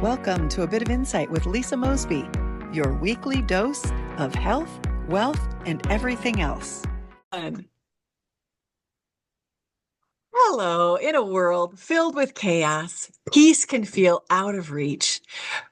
Welcome to A Bit of Insight with Lisa Mosby, your weekly dose of health, wealth, and everything else. Hello, in a world filled with chaos, peace can feel out of reach.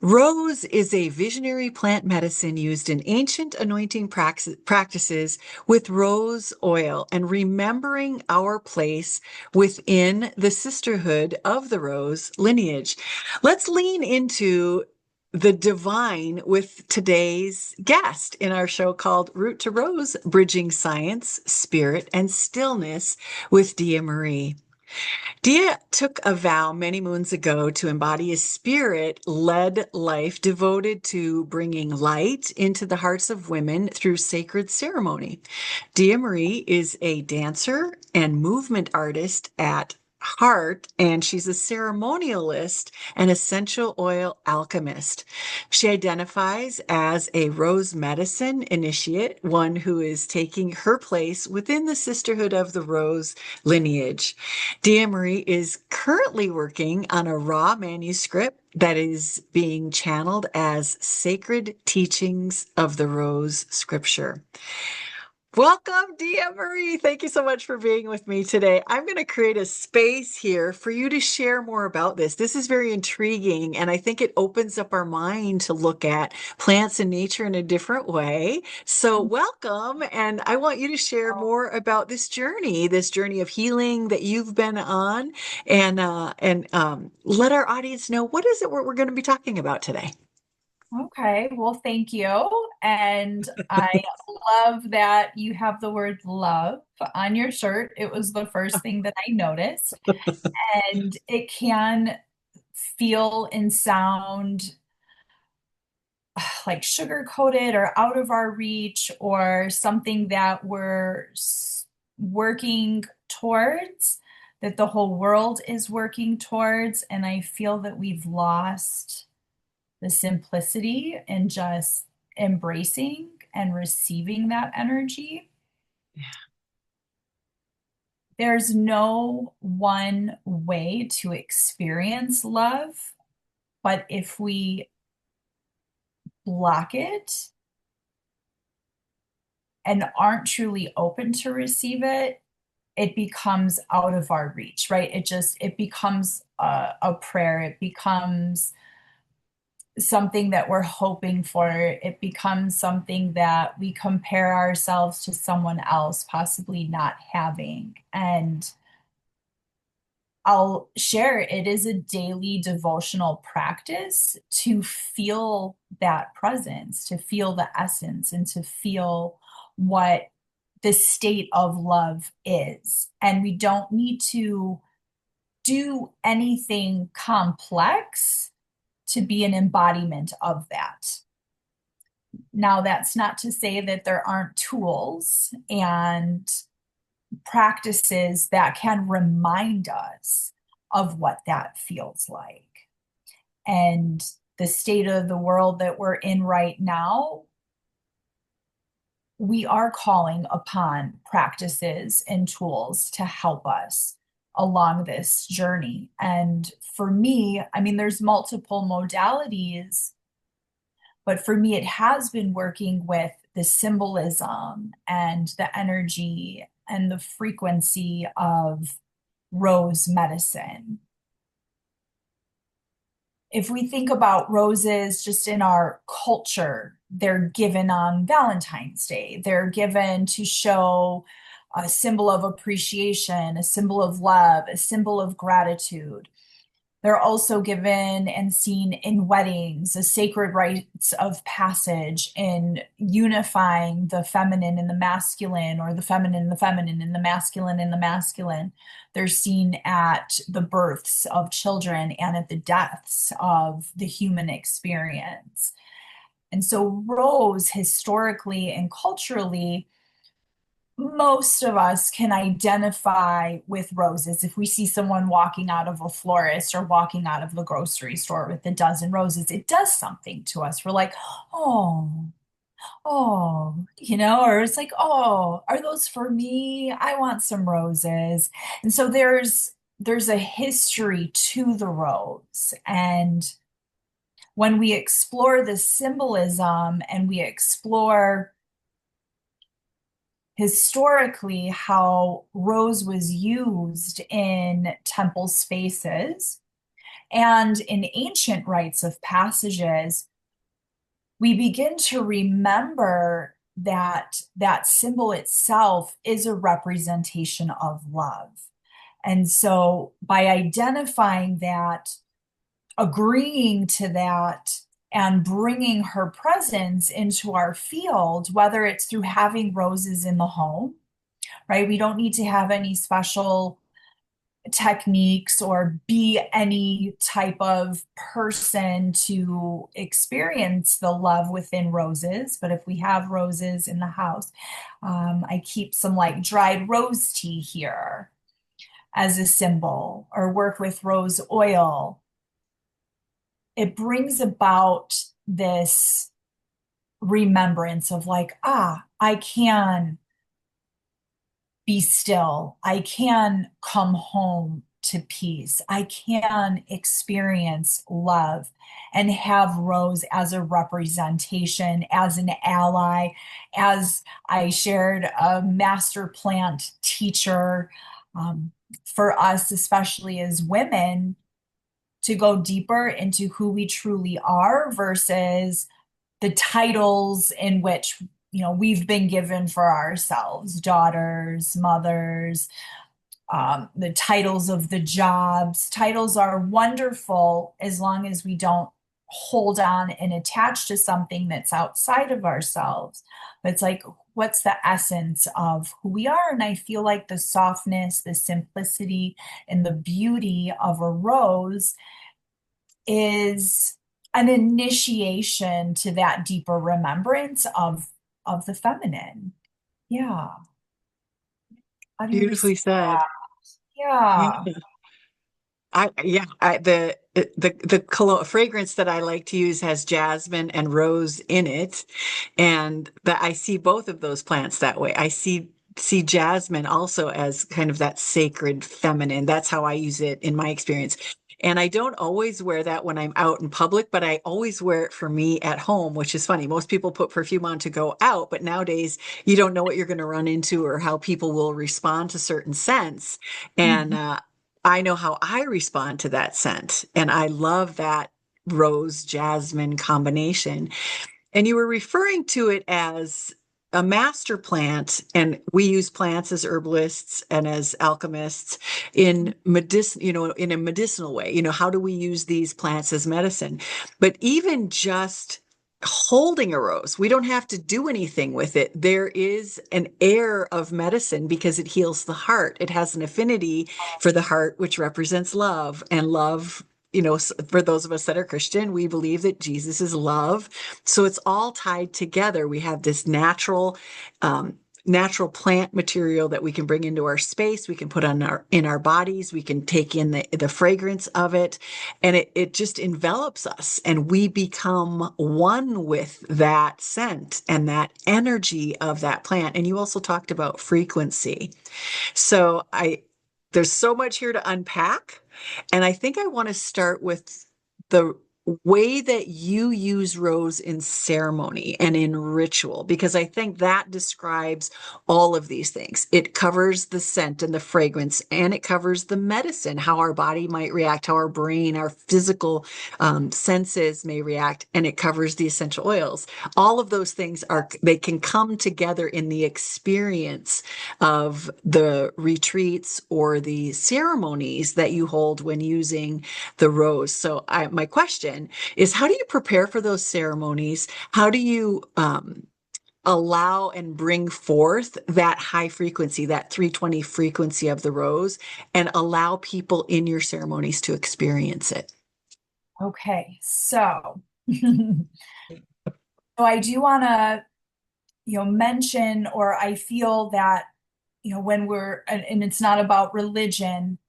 Rose is a visionary plant medicine used in ancient anointing practices with rose oil and remembering our place within the sisterhood of the rose lineage. Let's lean into the divine with today's guest in our show called Root to Rose, Bridging Science, Spirit, and Stillness with Dia Marie. Dia took a vow many moons ago to embody a spirit-led life devoted to bringing light into the hearts of women through sacred ceremony. Dia Marie is a dancer and movement artist at heart, and she's a ceremonialist and essential oil alchemist. She identifies as a rose medicine initiate, one who is taking her place within the Sisterhood of the Rose lineage. Dia Marie is currently working on a raw manuscript that is being channeled as Sacred Teachings of the Rose Scripture. Welcome, Dia Marie. Thank you so much for being with me today. I'm going to create a space here for you to share more about this. This is very intriguing, and I think it opens up our mind to look at plants and nature in a different way. So welcome, and I want you to share more about this journey of healing that you've been on, and let our audience know what is it we're going to be talking about today. Okay, well, thank you. And I love that you have the word love on your shirt. It was the first thing that I noticed. And it can feel and sound like sugar coated or out of our reach or something that we're working towards, that the whole world is working towards. And I feel that we've lost the simplicity and just embracing and receiving that energy. There's no one way to experience love, but if we block it and aren't truly open to receive it, it becomes out of our reach, right? It becomes a prayer. It becomes something that we're hoping for. It becomes something that we compare ourselves to someone else possibly not having. And I'll share it is a daily devotional practice to feel that presence, to feel the essence, and to feel what the state of love is. And we don't need to do anything complex to be an embodiment of that. Now, that's not to say that there aren't tools and practices that can remind us of what that feels like. And the state of the world that we're in right now, we are calling upon practices and tools to help us along this journey. And for me, I mean, there's multiple modalities, but for me, it has been working with the symbolism and the energy and the frequency of rose medicine. If we think about roses just in our culture, they're given on Valentine's Day. They're given to show a symbol of appreciation, a symbol of love, a symbol of gratitude. They're also given and seen in weddings, a sacred rites of passage in unifying the feminine and the masculine, or the feminine and the feminine, and the masculine and the masculine. They're seen at the births of children and at the deaths of the human experience. And so rose historically and culturally, most of us can identify with roses. If we see someone walking out of a florist or walking out of the grocery store with a dozen roses, it does something to us. We're like, oh, or it's like, oh, are those for me? I want some roses. And so there's a history to the rose. And when we explore the symbolism and we explore historically how rose was used in temple spaces and in ancient rites of passages, we begin to remember that that symbol itself is a representation of love. And so by identifying that, agreeing to that, and bringing her presence into our field, whether it's through having roses in the home, right? We don't need to have any special techniques or be any type of person to experience the love within roses. But if we have roses in the house, I keep some like dried rose tea here as a symbol, or work with rose oil. It brings about this remembrance of like, I can be still. I can come home to peace. I can experience love and have Rose as a representation, as an ally, as I shared a master plant teacher, for us, especially as women, to go deeper into who we truly are versus the titles in which we've been given for ourselves, daughters, mothers, the titles of the jobs. Titles are wonderful as long as we don't hold on and attach to something that's outside of ourselves. But it's like, what's the essence of who we are? And I feel like the softness, the simplicity, and the beauty of a rose is an initiation to that deeper remembrance of the feminine. Yeah. How do you Beautifully receive said. that? Yeah. Yeah. The fragrance that I like to use has jasmine and rose in it, and that I see both of those plants that way. I see jasmine also as kind of that sacred feminine. That's how I use it in my experience. And I don't always wear that when I'm out in public, but I always wear it for me at home, which is funny. Most people put perfume on to go out, but nowadays you don't know what you're going to run into or how people will respond to certain scents. And Mhm. I know how I respond to that scent. And I love that rose jasmine combination. And you were referring to it as a master plant, and we use plants as herbalists and as alchemists in medicine, in a medicinal way. How do we use these plants as medicine? But even just holding a rose, we don't have to do anything with it. There is an air of medicine because it heals the heart. It has an affinity for the heart, which represents love, and love. For those of us that are Christian, we believe that Jesus is love. So it's all tied together. We have this natural plant material that we can bring into our space. We can put on in our bodies. We can take in the fragrance of it, and it just envelops us, and we become one with that scent and that energy of that plant. And you also talked about frequency. So there's so much here to unpack. And I think I want to start with the way that you use rose in ceremony and in ritual, because I think that describes all of these things. It covers the scent and the fragrance, and it covers the medicine, how our body might react, how our brain, our physical senses may react, and it covers the essential oils. All of those things they can come together in the experience of the retreats or the ceremonies that you hold when using the rose. So my question is, how do you prepare for those ceremonies? How do you allow and bring forth that high frequency, that 320 frequency of the rose, and allow people in your ceremonies to experience it? Okay. So, so I do want to, mention, or I feel that, when and it's not about religion,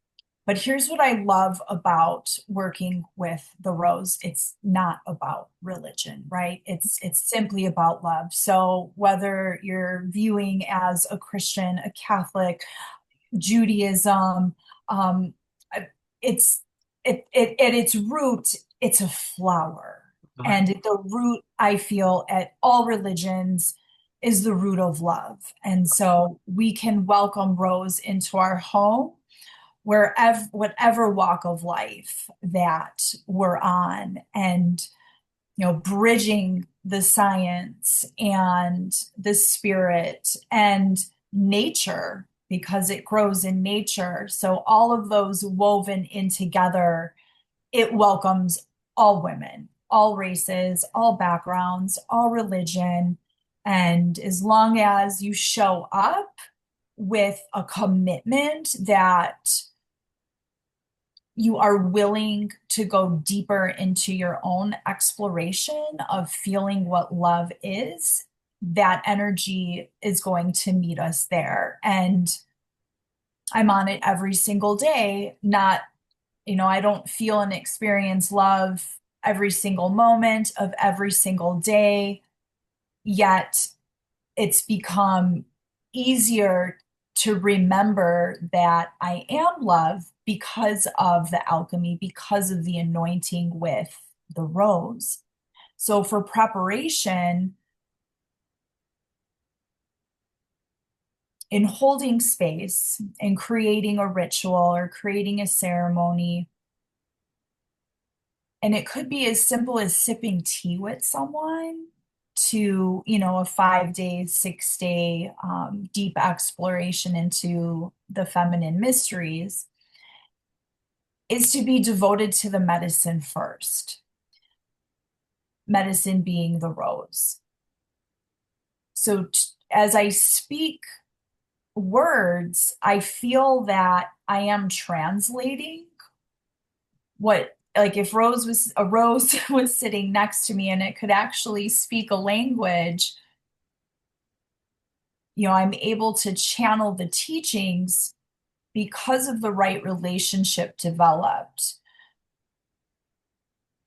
but here's what I love about working with the rose. It's not about religion, right? It's simply about love. So whether you're viewing as a Christian, a Catholic, Judaism, um, it's at its root, it's a flower, And the root, I feel, at all religions is the root of love. And so we can welcome Rose into our home wherever, whatever walk of life that we're on, and bridging the science and the spirit and nature, because it grows in nature. So all of those woven in together, it welcomes all women, all races, all backgrounds, all religion. And as long as you show up with a commitment that you are willing to go deeper into your own exploration of feeling what love is, that energy is going to meet us there. And I'm on it every single day. Not, I don't feel and experience love every single moment of every single day, yet it's become easier to remember that I am love because of the alchemy, because of the anointing with the rose. So for preparation, in holding space and creating a ritual or creating a ceremony, and it could be as simple as sipping tea with someone, to a 5 day 6 day deep exploration into the feminine mysteries, is to be devoted to the medicine first, medicine being the rose. So as I speak words, I feel that I am translating what, like, if a rose was sitting next to me and it could actually speak a language, I'm able to channel the teachings because of the right relationship developed.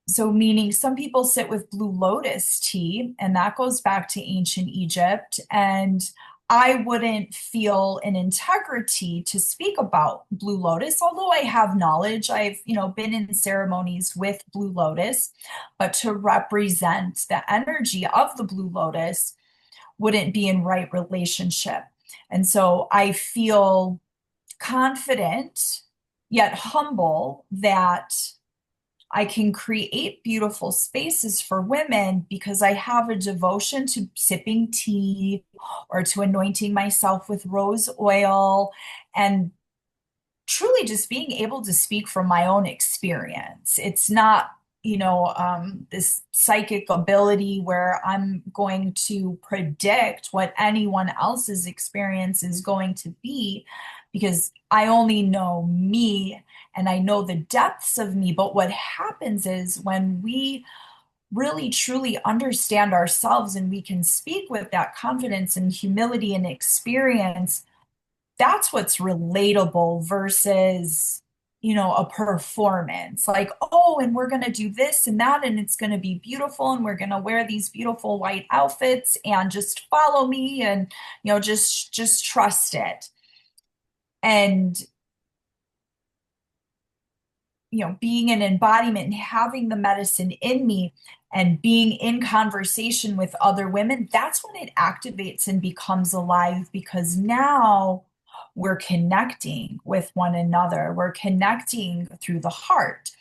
So, meaning some people sit with blue lotus tea, and that goes back to ancient Egypt. And I wouldn't feel an integrity to speak about blue lotus, although I have knowledge. I've, been in ceremonies with blue lotus, but to represent the energy of the blue lotus wouldn't be in right relationship. And so I feel confident yet humble that I can create beautiful spaces for women because I have a devotion to sipping tea or to anointing myself with rose oil, and truly just being able to speak from my own experience. It's not, this psychic ability where I'm going to predict what anyone else's experience is going to be, because I only know me and I know the depths of me. But what happens is when we really truly understand ourselves and we can speak with that confidence and humility and experience, that's what's relatable versus, a performance like, oh, and we're going to do this and that, and it's going to be beautiful, and we're going to wear these beautiful white outfits and just follow me, and, just trust it. And, being an embodiment and having the medicine in me and being in conversation with other women, that's when it activates and becomes alive, because now we're connecting with one another. We're connecting through the heart.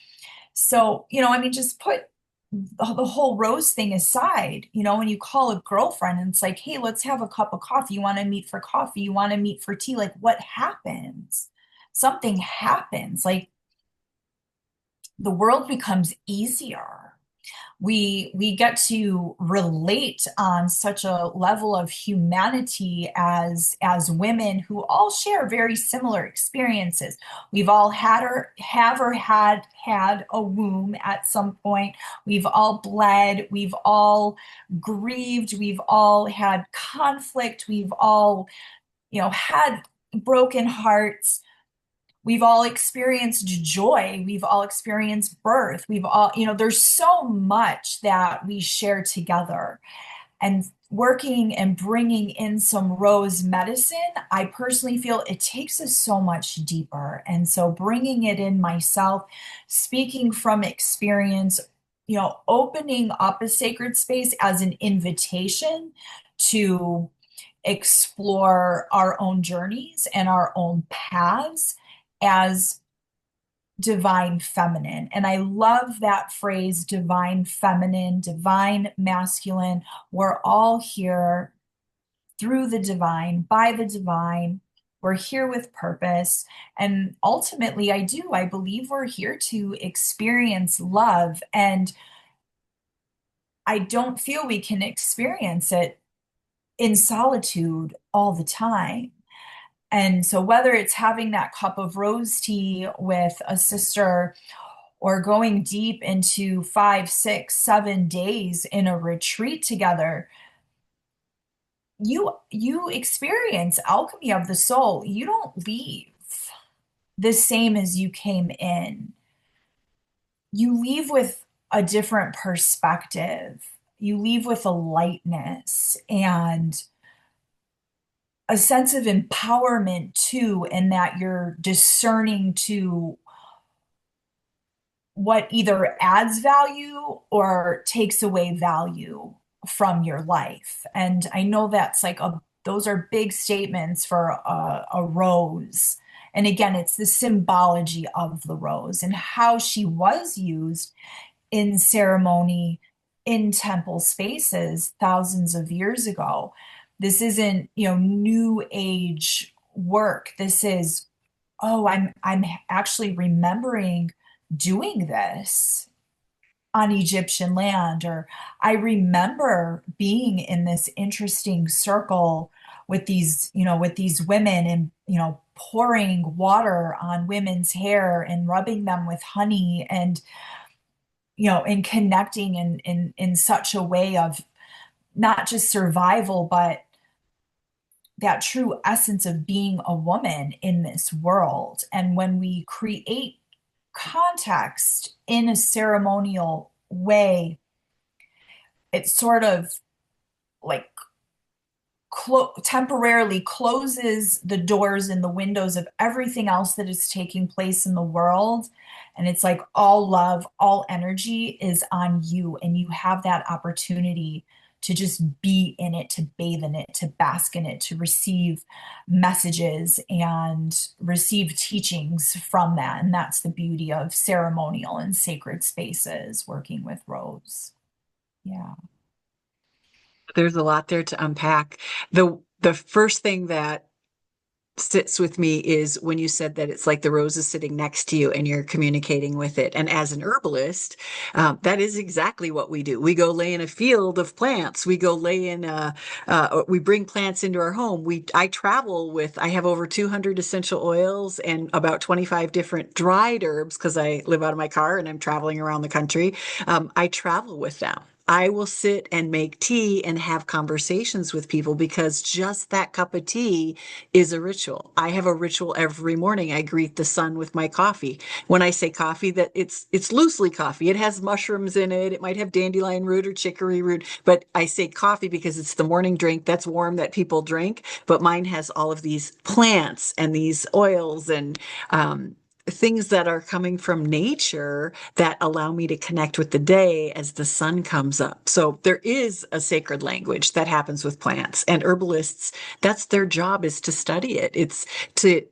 So, just put the whole rose thing aside. When you call a girlfriend and it's like, hey, let's have a cup of coffee. You want to meet for coffee? You want to meet for tea? Like, what happens? Something happens. Like, the world becomes easier. We get to relate on such a level of humanity as women who all share very similar experiences. We've all had or have or had a womb at some point. We've all bled, we've all grieved, we've all had conflict, we've all, had broken hearts. We've all experienced joy. We've all experienced birth. We've all, there's so much that we share together. And working and bringing in some rose medicine, I personally feel it takes us so much deeper. And so bringing it in myself, speaking from experience, opening up a sacred space as an invitation to explore our own journeys and our own paths as divine feminine. And I love that phrase, divine feminine, divine masculine. We're all here through the divine, by the divine. We're here with purpose. And ultimately, I believe we're here to experience love. And I don't feel we can experience it in solitude all the time. And so, whether it's having that cup of rose tea with a sister or going deep into 5, 6, 7 days in a retreat together, you experience alchemy of the soul. You don't leave the same as you came in. You leave with a different perspective. You leave with a lightness and a sense of empowerment too, in that you're discerning to what either adds value or takes away value from your life. And I know that's like those are big statements for a rose. And again, it's the symbology of the rose and how she was used in ceremony in temple spaces thousands of years ago. This isn't, new age work. This is, oh, I'm actually remembering doing this on Egyptian land, or I remember being in this interesting circle with these women and, pouring water on women's hair and rubbing them with honey and, and connecting in such a way of not just survival, but that true essence of being a woman in this world. And when we create context in a ceremonial way, it sort of like temporarily closes the doors and the windows of everything else that is taking place in the world. And it's like all love, all energy is on you, and you have that opportunity to just be in it, to bathe in it, to bask in it, to receive messages and receive teachings from that. And that's the beauty of ceremonial and sacred spaces, working with Rose. Yeah. There's a lot there to unpack. The first thing that sits with me is when you said that it's like the rose is sitting next to you and you're communicating with it. And as an herbalist, that is exactly what we do. We go lay in a field of plants. We go lay in we bring plants into our home. I travel with, I have over 200 essential oils and about 25 different dried herbs because I live out of my car and I'm traveling around the country. I travel with them. I will sit and make tea and have conversations with people because just that cup of tea is a ritual. I have a ritual every morning. I greet the sun with my coffee. When I say coffee, that it's loosely coffee. It has mushrooms in it. It might have dandelion root or chicory root, but I say coffee because it's the morning drink that's warm that people drink. But mine has all of these plants and these oils and things that are coming from nature that allow me to connect with the day as the sun comes up. So there is a sacred language that happens with plants, and herbalists, that's their job, is to study it. It's to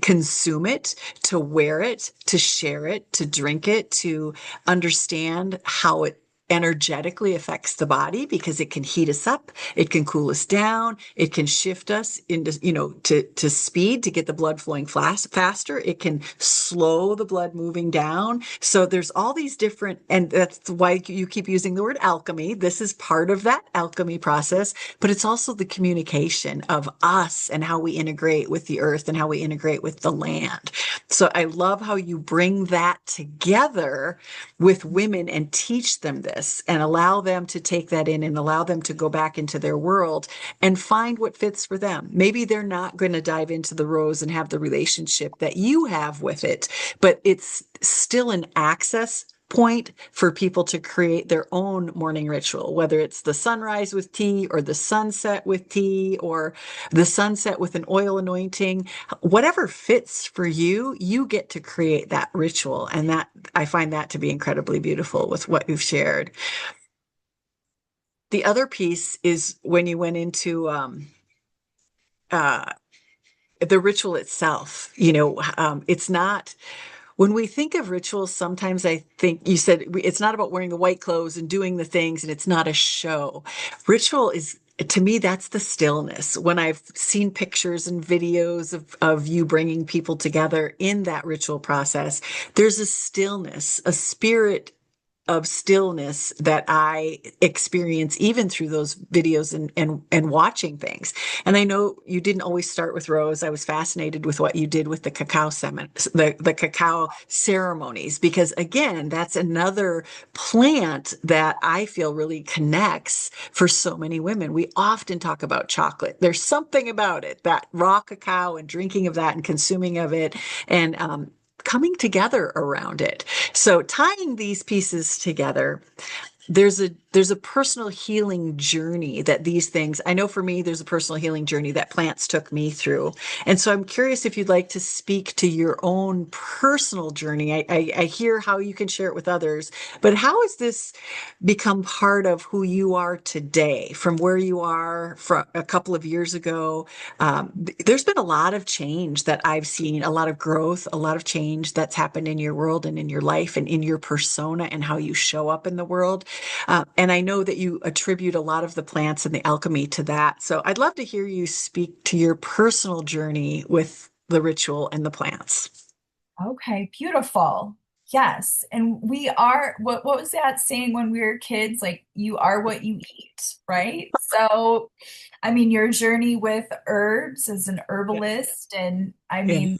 consume it, to wear it, to share it, to drink it, to understand how it energetically affects the body because it can heat us up, it can cool us down, it can shift us into, to speed to get the blood flowing faster. It can slow the blood moving down. So there's all these different, and that's why you keep using the word alchemy. This is part of that alchemy process, but it's also the communication of us and how we integrate with the earth and how we integrate with the land. So I love how you bring that together with women and teach them this and allow them to take that in and allow them to go back into their world and find what fits for them. Maybe they're not going to dive into the rose and have the relationship that you have with it, but it's still an access point for people to create their own morning ritual, whether it's the sunrise with tea or the sunset with tea or the sunset with an oil anointing, whatever fits for you, you get to create that ritual. And that I find that to be incredibly beautiful with what you've shared. The other piece is when you went into uh, the ritual itself. It's not when we think of rituals, sometimes I think you said it's not about wearing the white clothes and doing the things, and it's not a show. Ritual is, to me, that's the stillness. When I've seen pictures and videos of you bringing people together in that ritual process, there's a stillness, a spirit of stillness that I experience even through those videos and watching things. And I know you didn't always start with rose. I was fascinated with what you did with the the cacao ceremonies, because again, that's another plant that I feel really connects for so many women. We often talk about chocolate. There's something about it, that raw cacao and drinking of that and consuming of it. And coming together around it. So tying these pieces together, there's a personal healing journey that these things, I know for me, there's a personal healing journey that plants took me through. And so I'm curious if you'd like to speak to your own personal journey. I hear how you can share it with others, but how has this become part of who you are today from where you are from a couple of years ago? There's been a lot of change that I've seen, a lot of growth, a lot of change that's happened in your world and in your life and in your persona and how you show up in the world. And I know that you attribute a lot of the plants and the alchemy to that. So I'd love to hear you speak to your personal journey with the ritual and the plants. Okay, beautiful. Yes. And we are, what was that saying when we were kids? Like, you are what you eat, right? So, I mean, your journey with herbs as an Yeah. herbalist, and I Yeah. mean,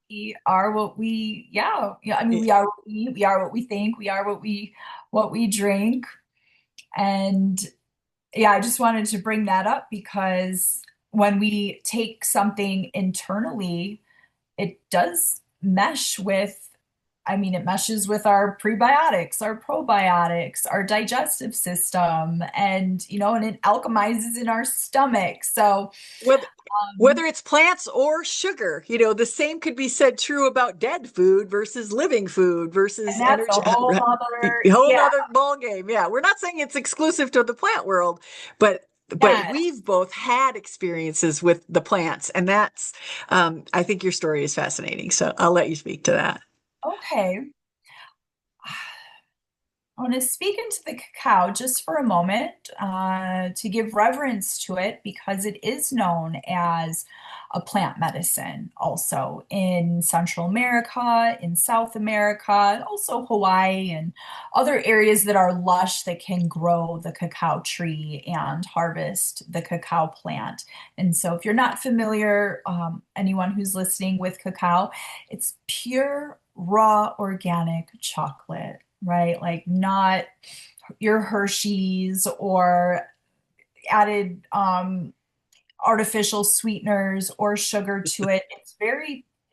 we are what we, yeah. I mean, we are what we eat, we are what we think, we are what we drink. And yeah, I just wanted to bring that up because when we take something internally, it does mesh with, I mean, it meshes with our prebiotics, our probiotics, our digestive system, and it alchemizes in our stomach. So, Whether um, whether it's plants or sugar, the same could be said true about dead food versus living food versus and that's a energy. whole A nother, whole yeah, nother ball game. Yeah, we're not saying it's exclusive to the plant world, but yes. we've both had experiences with the plants, and that's I think your story is fascinating. So I'll let you speak to that. Okay. I want to speak into the cacao just for a moment to give reverence to it because it is known as a plant medicine also in Central America, in South America, and also Hawaii and other areas that are lush that can grow the cacao tree and harvest the cacao plant. And so, if you're not familiar, anyone who's listening with cacao, it's pure, raw, organic chocolate, right? Like not your Hershey's or added artificial sweeteners or sugar to it.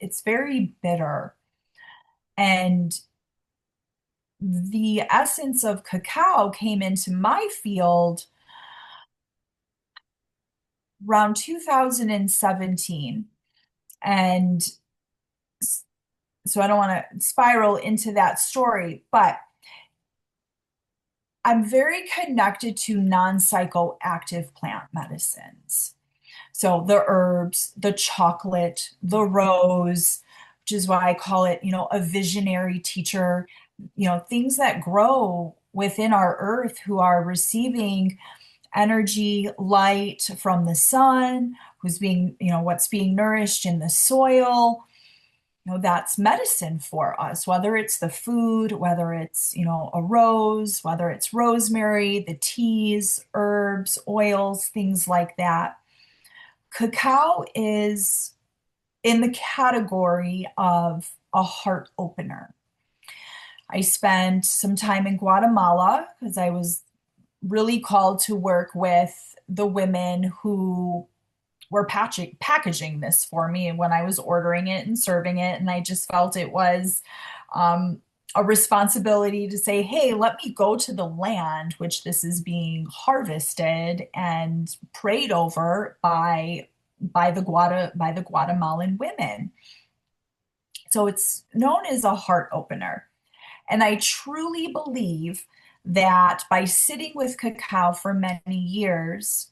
It's very bitter. And the essence of cacao came into my field around 2017. And so I don't want to spiral into that story, but I'm very connected to non-psychoactive plant medicines. So the herbs, the chocolate, the rose, which is why I call it, a visionary teacher, things that grow within our earth who are receiving energy, light from the sun, who's being, what's being nourished in the soil. That's medicine for us, whether it's the food, whether it's, a rose, whether it's rosemary, the teas, herbs, oils, things like that. Cacao is in the category of a heart opener. I spent some time in Guatemala because I was really called to work with the women who were packaging this for me when I was ordering it and serving it. And I just felt it was a responsibility to say, hey, let me go to the land which this is being harvested and prayed over by the Guatemalan women. So it's known as a heart opener. And I truly believe that by sitting with cacao for many years,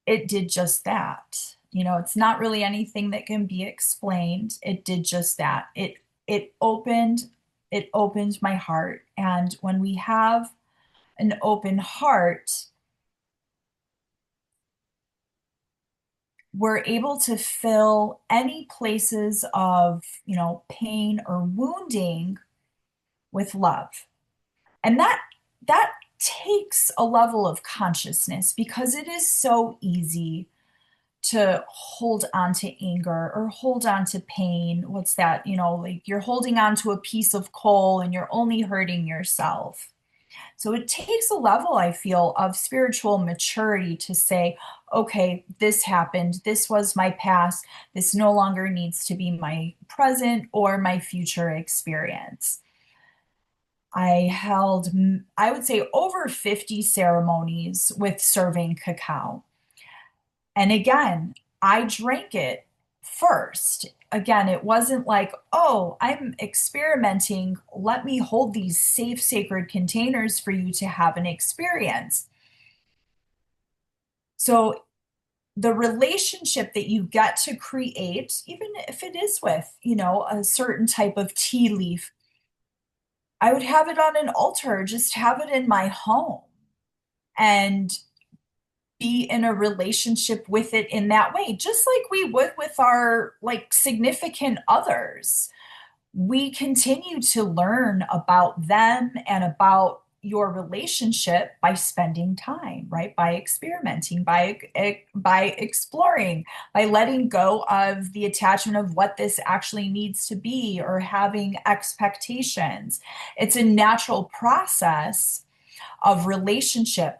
it did just that. You know, it's not really anything that can be explained. It did just that. It opened it opened my heart. And when we have an open heart, we're able to fill any places of, pain or wounding with love. And that takes a level of consciousness because it is so easy to hold on to anger or hold on to pain. What's that? Like you're holding on to a piece of coal and you're only hurting yourself. So it takes a level, I feel, of spiritual maturity to say, okay, this happened. This was my past. This no longer needs to be my present or my future experience. I held, I would say, over 50 ceremonies with serving cacao. And again, I drank it first. Again, it wasn't like, oh, I'm experimenting. Let me hold these safe, sacred containers for you to have an experience. So, the relationship that you get to create, even if it is with, a certain type of tea leaf, I would have it on an altar, just have it in my home and be in a relationship with it in that way, just like we would with our like significant others. We continue to learn about them and about your relationship by spending time, right? By experimenting, by exploring, by letting go of the attachment of what this actually needs to be or having expectations. It's a natural process of relationship.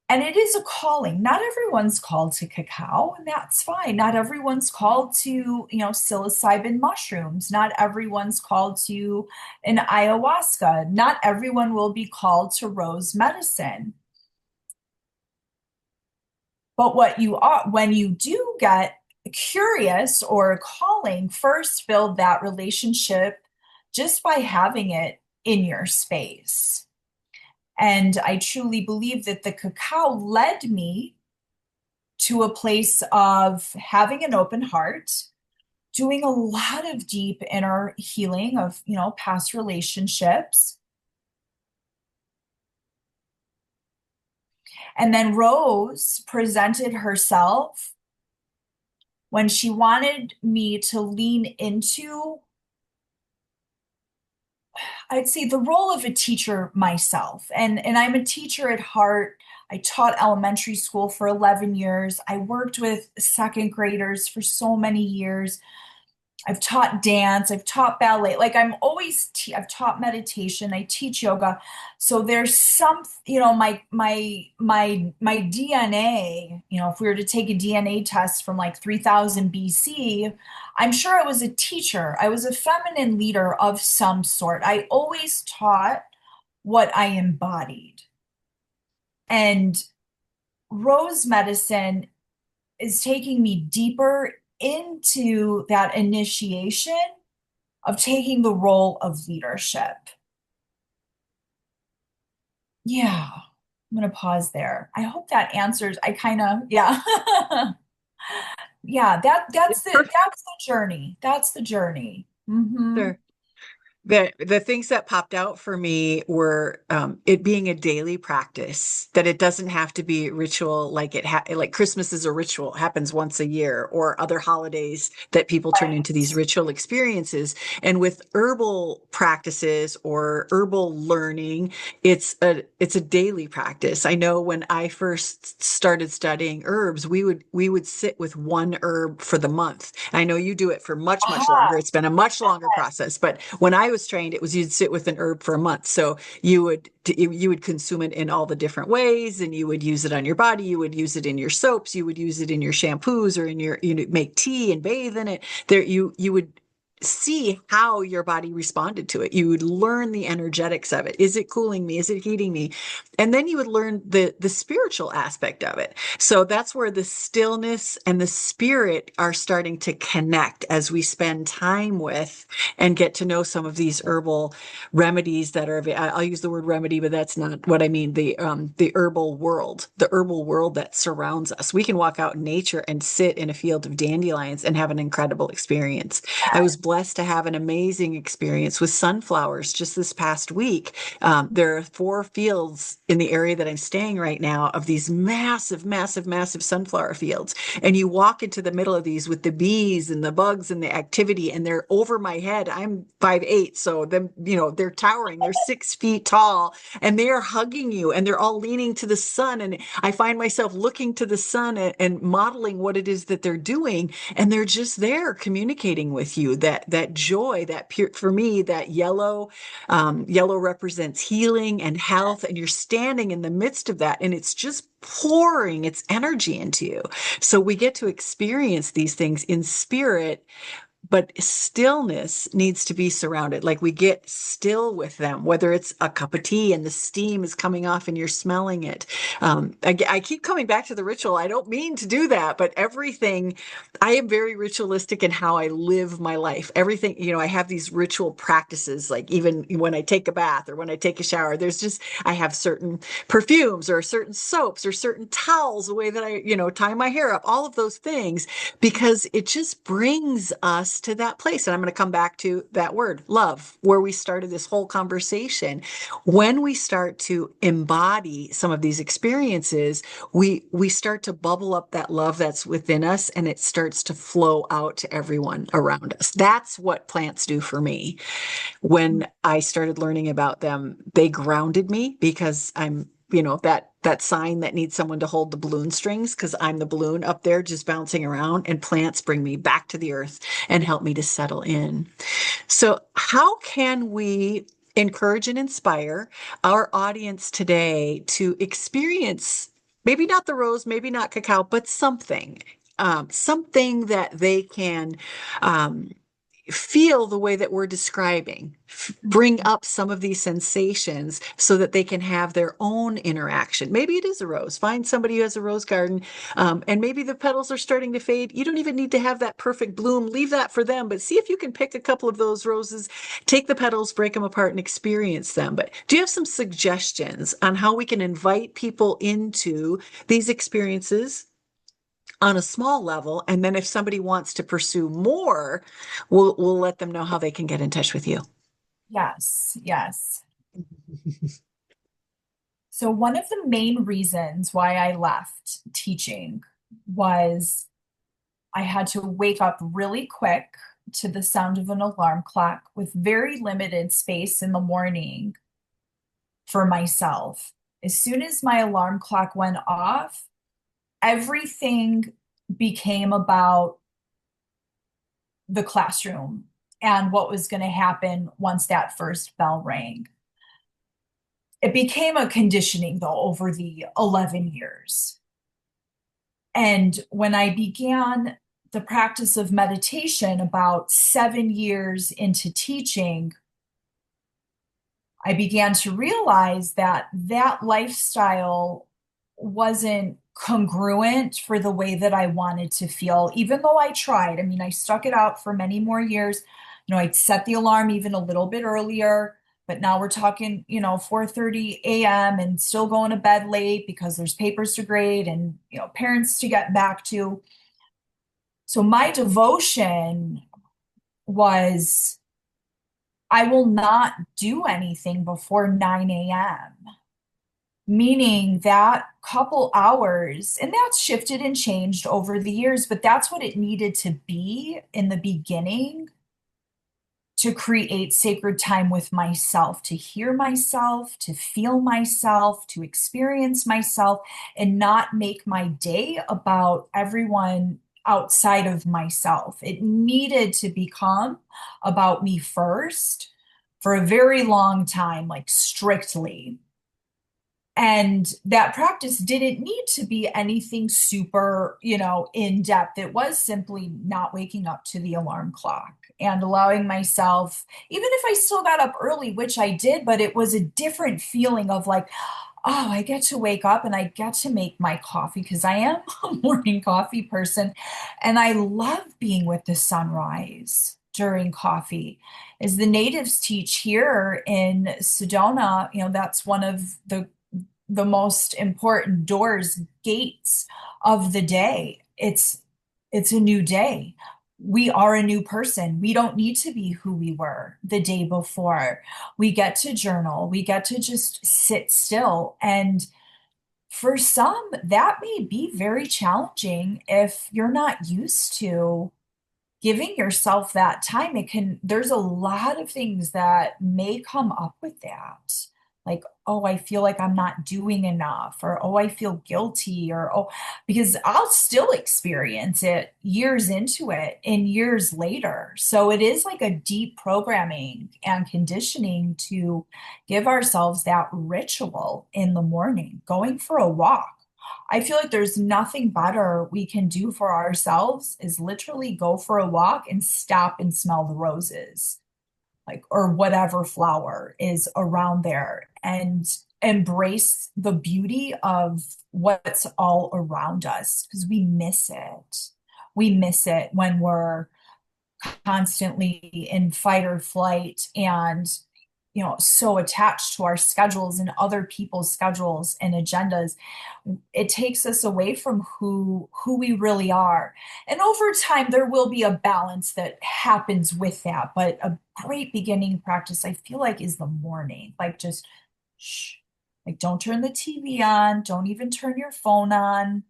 And it is a calling. Not everyone's called to cacao, and that's fine. Not everyone's called to, psilocybin mushrooms. Not everyone's called to an ayahuasca. Not everyone will be called to rose medicine. But what you are, when you do get curious or a calling, first build that relationship just by having it in your space. And I truly believe that the cacao led me to a place of having an open heart, doing a lot of deep inner healing of, past relationships. And then Rose presented herself when she wanted me to lean into, I'd say, the role of a teacher myself. And I'm a teacher at heart. I taught elementary school for 11 years. I worked with second graders for so many years. I've taught dance, I've taught ballet. Like I've taught meditation, I teach yoga. So there's some, my DNA, if we were to take a DNA test from like 3000 BC, I'm sure I was a teacher. I was a feminine leader of some sort. I always taught what I embodied. And rose medicine is taking me deeper into that initiation of taking the role of leadership. Yeah, I'm going to pause there. I hope that answers. I kind of, yeah. Yeah, that's the journey. That's the journey. Hmm. Sure. The things that popped out for me were it being a daily practice, that it doesn't have to be ritual like Christmas is a ritual, it happens once a year, or other holidays that people turn into these Right. ritual experiences. And with herbal practices or herbal learning, it's a daily practice. I know when I first started studying herbs, we would sit with one herb for the month. I know you do it for much, much longer. Aha. It's been a much longer process, but when I was trained, it was you'd sit with an herb for a month. So you would consume it in all the different ways, and you would use it on your body. You would use it in your soaps. You would use it in your shampoos, or in your make tea and bathe in it. There you would see how your body responded to it. You would learn the energetics of it. Is it cooling me? Is it heating me? And then you would learn the spiritual aspect of it. So that's where the stillness and the spirit are starting to connect as we spend time with and get to know some of these herbal remedies that are, I'll use the word remedy, but that's not what I mean. The herbal world that surrounds us. We can walk out in nature and sit in a field of dandelions and have an incredible experience. I was blessed to have an amazing experience with sunflowers just this past week. There are 4 fields in the area that I'm staying right now of these massive, massive, massive sunflower fields. And you walk into the middle of these with the bees and the bugs and the activity, and they're over my head. I'm 5'8", so them, they're towering. They're 6 feet tall, and they are hugging you, and they're all leaning to the sun. And I find myself looking to the sun and modeling what it is that they're doing, and they're just there communicating with you. That joy, that pure, for me, that yellow represents healing and health, and you're standing in the midst of that, and it's just pouring its energy into you. So we get to experience these things in spirit, but stillness needs to be surrounded. Like we get still with them, whether it's a cup of tea and the steam is coming off and you're smelling it. I keep coming back to the ritual. I don't mean to do that, but everything, I am very ritualistic in how I live my life. Everything, I have these ritual practices, like even when I take a bath or when I take a shower, I have certain perfumes or certain soaps or certain towels, the way that I, tie my hair up, all of those things, because it just brings us to that place. And I'm going to come back to that word, love, where we started this whole conversation. When we start to embody some of these experiences, we start to bubble up that love that's within us, and it starts to flow out to everyone around us. That's what plants do for me. When I started learning about them, they grounded me, because I'm, that sign that needs someone to hold the balloon strings, because I'm the balloon up there just bouncing around, and plants bring me back to the earth and help me to settle in. So how can we encourage and inspire our audience today to experience, maybe not the rose, maybe not cacao, but something that they can um, feel the way that we're describing, bring up some of these sensations so that they can have their own interaction. Maybe it is a rose. Find somebody who has a rose garden, and maybe the petals are starting to fade. You don't even need to have that perfect bloom. Leave that for them, but see if you can pick a couple of those roses, take the petals, break them apart, and experience them. But do you have some suggestions on how we can invite people into these experiences on a small level? And then if somebody wants to pursue more, we'll let them know how they can get in touch with you. Yes, yes. So one of the main reasons why I left teaching was I had to wake up really quick to the sound of an alarm clock with very limited space in the morning for myself. As soon as my alarm clock went off, everything became about the classroom and what was going to happen once that first bell rang. It became a conditioning, though, over the 11 years. And when I began the practice of meditation about 7 years into teaching, I began to realize that that lifestyle wasn't congruent for the way that I wanted to feel, even though I tried. I mean, I stuck it out for many more years. I'd set the alarm even a little bit earlier, but now we're talking, 4:30 a.m. and still going to bed late because there's papers to grade and, parents to get back to. So my devotion was, I will not do anything before 9 a.m., meaning that couple hours, and that's shifted and changed over the years, but that's what it needed to be in the beginning to create sacred time with myself, to hear myself, to feel myself, to experience myself, and not make my day about everyone outside of myself. It needed to become about me first for a very long time, like strictly. And that practice didn't need to be anything super, in depth. It was simply not waking up to the alarm clock and allowing myself, even if I still got up early, which I did, but it was a different feeling of like, oh, I get to wake up and I get to make my coffee because I am a morning coffee person. And I love being with the sunrise during coffee. As the natives teach here in Sedona, that's one of the most important doors, gates of the day. It's a new day. We are a new person. We don't need to be who we were the day before. We get to journal. We get to just sit still. And for some, that may be very challenging if you're not used to giving yourself that time. There's a lot of things that may come up with that. Like, oh, I feel like I'm not doing enough, or oh, I feel guilty, or oh, because I'll still experience it years into it and years later. So it is like a deep programming and conditioning to give ourselves that ritual in the morning, going for a walk. I feel like there's nothing better we can do for ourselves is literally go for a walk and stop and smell the roses, like, or whatever flower is around there, and embrace the beauty of what's all around us because we miss it. We miss it when we're constantly in fight or flight and so attached to our schedules and other people's schedules and agendas. It takes us away from who we really are. And over time there will be a balance that happens with that, but a great beginning practice I feel like is the morning. Like, just shh, like, don't turn the TV on, don't even turn your phone on.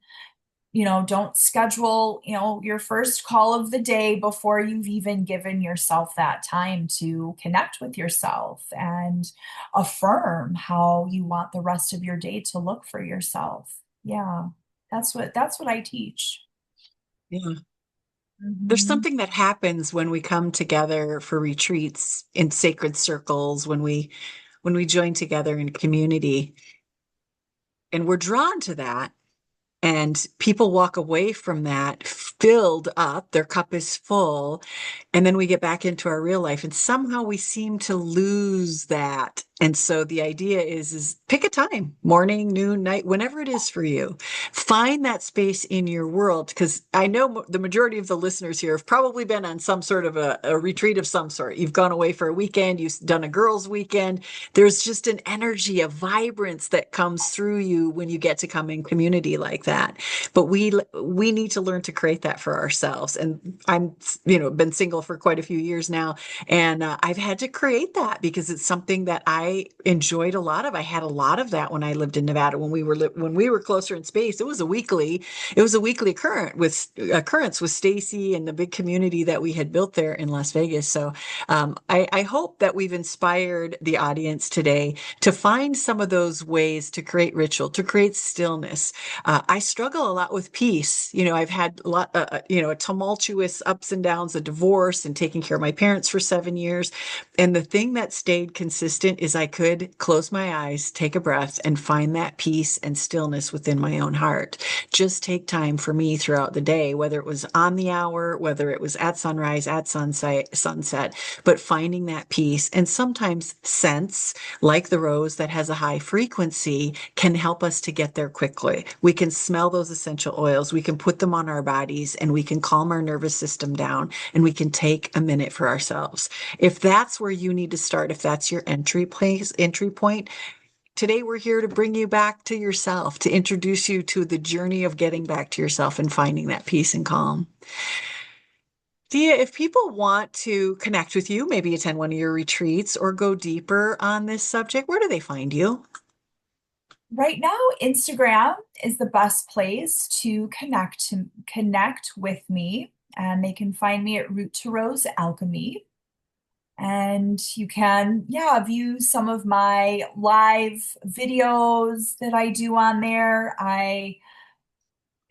Don't schedule, your first call of the day before you've even given yourself that time to connect with yourself and affirm how you want the rest of your day to look for yourself. Yeah, that's what I teach. Yeah. There's Mhm. something that happens when we come together for retreats in sacred circles, when we join together in community, and we're drawn to that. And people walk away from that filled up, their cup is full. And then we get back into our real life and somehow we seem to lose that. And so the idea is pick a time, morning, noon, night, whenever it is for you. Find that space in your world because I know the majority of the listeners here have probably been on some sort of a retreat of some sort. You've gone away for a weekend, you've done a girls' weekend. There's just an energy, a vibrance that comes through you when you get to come in community like that. But we need to learn to create that for ourselves. And I'm, been single for quite a few years now, and I've had to create that because it's something that I enjoyed a lot of. I had a lot of that when I lived in Nevada when we were closer in space. It was a weekly occurrence with Stacy and the big community that we had built there in Las Vegas. So I hope that we've inspired the audience today to find some of those ways to create ritual, to create stillness. I struggle a lot with peace. I've had a lot, a tumultuous ups and downs, a divorce, and taking care of my parents for 7 years. And the thing that stayed consistent is I could close my eyes, take a breath, and find that peace and stillness within my own heart. Just take time for me throughout the day, whether it was on the hour, whether it was at sunrise, at sunset, but finding that peace. And sometimes scents, like the rose that has a high frequency, can help us to get there quickly. We can smell those essential oils, we can put them on our bodies, and we can calm our nervous system down, and we can take a minute for ourselves. If that's where you need to start, if that's your entry point, today we're here to bring you back to yourself, to introduce you to the journey of getting back to yourself and finding that peace and calm. Dia, if people want to connect with you, maybe attend one of your retreats or go deeper on this subject, where do they find you? Right now, Instagram is the best place to connect with me, and they can find me at Root to Rose Alchemy. And you can, yeah, view some of my live videos that I do on there. I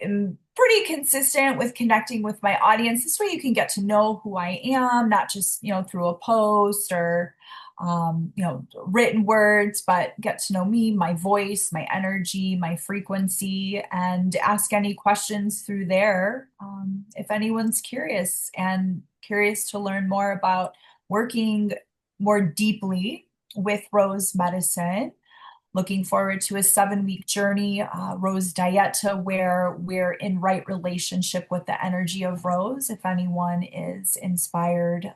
am pretty consistent with connecting with my audience. This way you can get to know who I am, not just, through a post or written words, but get to know me, my voice, my energy, my frequency, and ask any questions through there. If anyone's curious to learn more about working more deeply with rose medicine, looking forward to a 7-week journey, Rose Dieta, where we're in right relationship with the energy of Rose. If anyone is inspired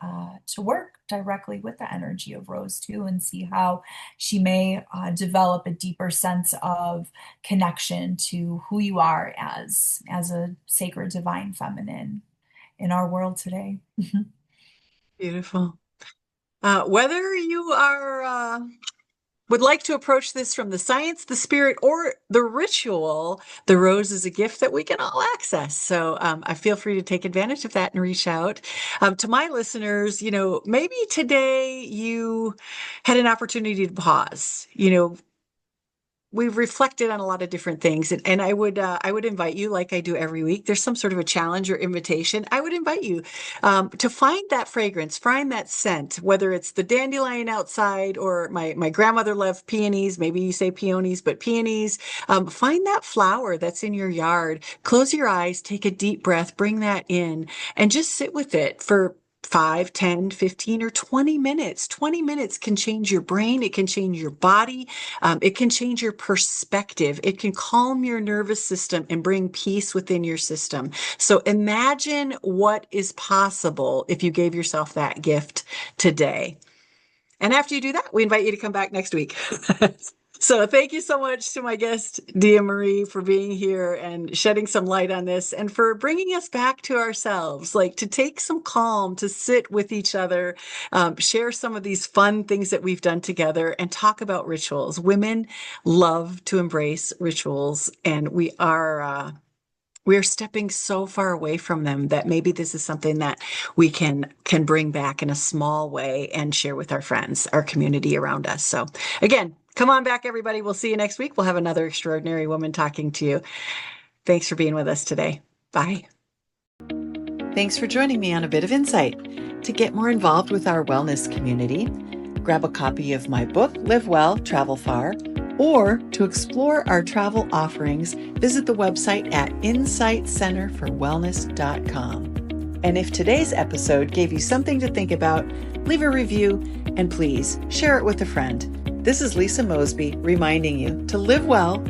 to work directly with the energy of Rose too, and see how she may develop a deeper sense of connection to who you are as a sacred divine feminine in our world today. Beautiful. Whether you are would like to approach this from the science, the spirit, or the ritual, the rose is a gift that we can all access. So I feel free to take advantage of that and reach out. To my listeners, maybe today you had an opportunity to pause. We've reflected on a lot of different things, and I would invite you, like I do every week. There's some sort of a challenge or invitation. I would invite you to find that fragrance, find that scent, whether it's the dandelion outside or my grandmother loved peonies. Maybe you say peonies, but peonies. Find that flower that's in your yard. Close your eyes, take a deep breath, bring that in, and just sit with it for 5, 10, 15, or 20 minutes. 20 minutes can change your brain. It can change your body. It can change your perspective. It can calm your nervous system and bring peace within your system. So imagine what is possible if you gave yourself that gift today. And after you do that, we invite you to come back next week. So thank you so much to my guest, Dia Marie, for being here and shedding some light on this and for bringing us back to ourselves, like to take some calm, to sit with each other, share some of these fun things that we've done together and talk about rituals. Women love to embrace rituals, and we're stepping so far away from them that maybe this is something that we can bring back in a small way and share with our friends, our community around us. So again, come on back, everybody. We'll see you next week. We'll have another extraordinary woman talking to you. Thanks for being with us today. Bye. Thanks for joining me on A Bit of Insight. To get more involved with our wellness community, grab a copy of my book, Live Well, Travel Far, or to explore our travel offerings, visit the website at insightcenterforwellness.com. And if today's episode gave you something to think about, leave a review and please share it with a friend. This is Lisa Mosby reminding you to live well,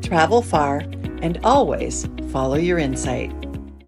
travel far, and always follow your insight.